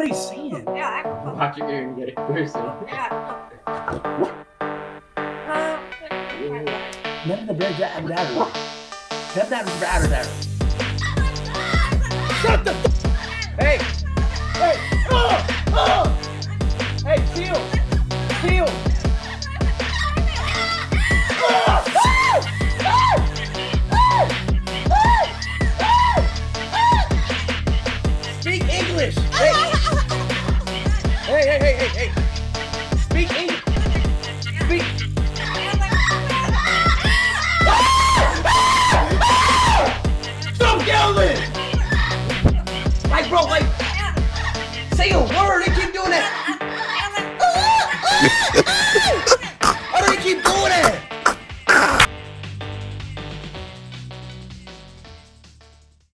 are you saying? Watch it and get it person. None of the birds are there. None there. Shut the Hey! Hey! Hey, Feel! Speak English! Hey!